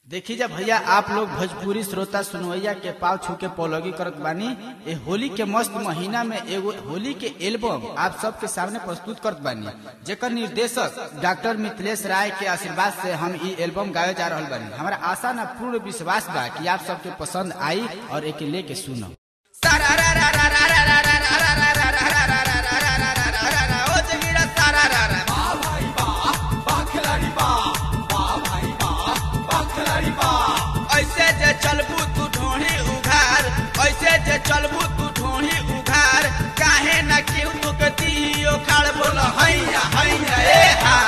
देखी जा भैया, आप लोग भोजपुरी श्रोता सुनवैया के पाव छू के पौलोगी करत बानी। ए होली के मस्त महीना में एगो होली के एल्बम आप सबके सामने प्रस्तुत करत बानी, जेकर निर्देशक डॉक्टर मिथिलेश राय के आशीर्वाद से हम ई एल्बम गावे जा रहल बानी। हमारा आशा न पूर्ण विश्वास बा कि आप सबके पसंद आई और एक लेके सुनो। ऐसे जे चलबू तू ढोही उघार, ऐसे जे चलबू तू ढोही उघार, काहे न क्यों तू कती ओखाड़ बोल हैया हैया ए हा।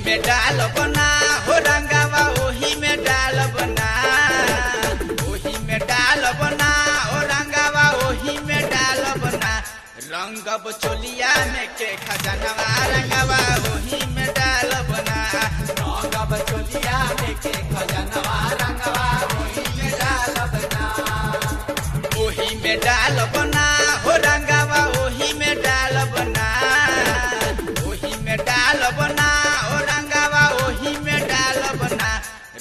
में डाल बना हो रंगावा, ओही में डाल बना, ओही में डाल बना हो रंगावा, ओही में डाल बना। रंगब चोलिया में के खजनवा रंगावा, ओही में डाल बना। रंगब चोलिया में के खजनवा रंगावा, ओही में डाल बना। ओही में डाल बना हो रंगावा, ओही में डाल बना, ओही में डाल बना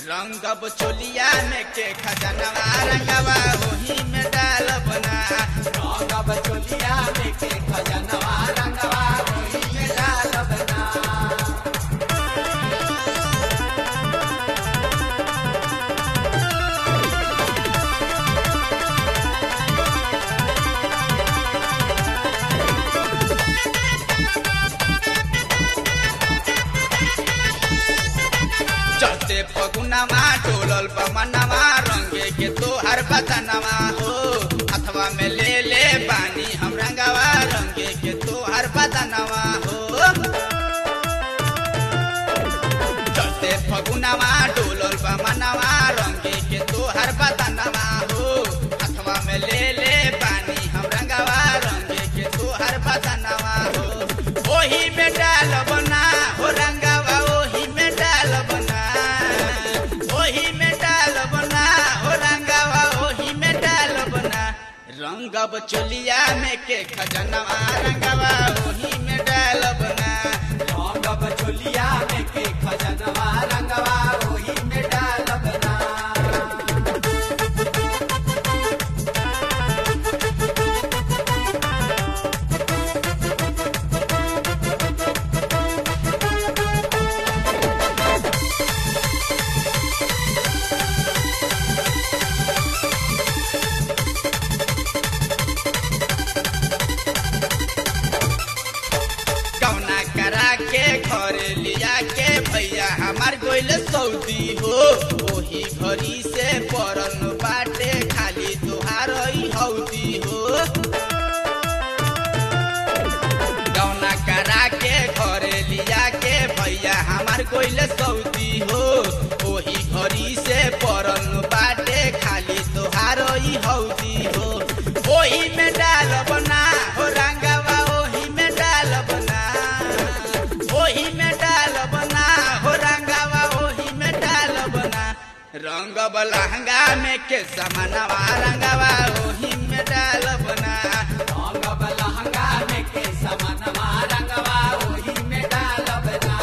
रंगब चोलिया में के खजनवा रंगवा, ओही में डाल बना। रंगब चोलिया में के खजनवा रंगवा, ओही में डाल बना। चलते फगुनवा डोलल बमनवा, रंगे के तोहर बदनवा हो। हथवा में ले ले बानी हम रंगवा, रंगे के तोहर बदनवा हो। चलते फगुनवा डोलल बमनवा, रंगे के तोहर बदनवा हो। हथवा में ले ले बानी हम रंगवा, रंगे के तोहर बदनवा हो। ओही में डाल बना हो रंगवा, ओही में डाल बना, ओही में डाल बना हो रंगवा, ओही में डाल बना। रंगब चोलिया में के खजनवा रंगवा, ओही में डाल बना। रंगब चोलिया में के खजनवा रंगवा, ओही में डाल बना। के घरे लिया के भैया हमार गोइल सऊदी हो। ओही घरी से परन बाटे खाली तुहार हौदी हो। गौना करा के घरे लिया के भैया हमार गोइल सऊदी हो। ओही घरी से परन बाटे खाली तुहार हौदी हो। ओही में डाल बना हो रंगवा, ओही में डाल बना, ओही में डाल बना हो रंगवा, ओही में डाल बना। रंगब लहंगा में के समनवा रंगवा, ओही में डाल बना। रंगब लहंगा में के समनवा रंगवा, ओही में डाल बना।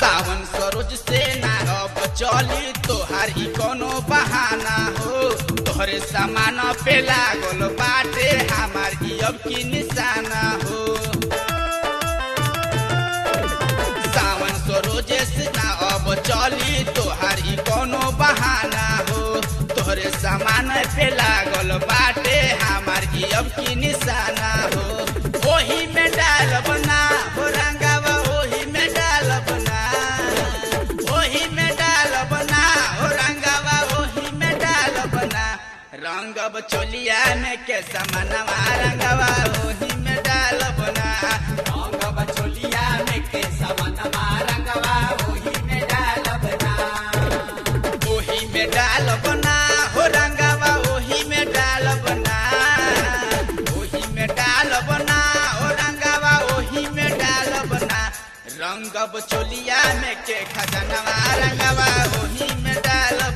सावन सरोज से ना अब चली तोहार ई कोनो बहाना हो। तोहरे सामान पे लागल बाटे हमार ई अब की निशाना हो। सावन सरोज से ना अब चली तोहार ई कोनो बहाना हो। तोहरे सामान पे लागल बाटे हमार ई अब की निशाना हो। ओही में डाल बना हो रंगवा, ओही में डाल बना, ओही में डाल बना हो रंगवा, ओही में डाल बना। रंगब चोली चोलिया में के समनवा रंगवा ओही में डालब ना रंगवा चोलिया में के समनवा रंगवा ओही में डालब ना ओही में डालब ना हो रंगवा ओही में डालब ना ओही में डालब ना हो रंगवा ओही में डालब ना रंगब चोलिया में के खजनवा रंगवा ओही में डालब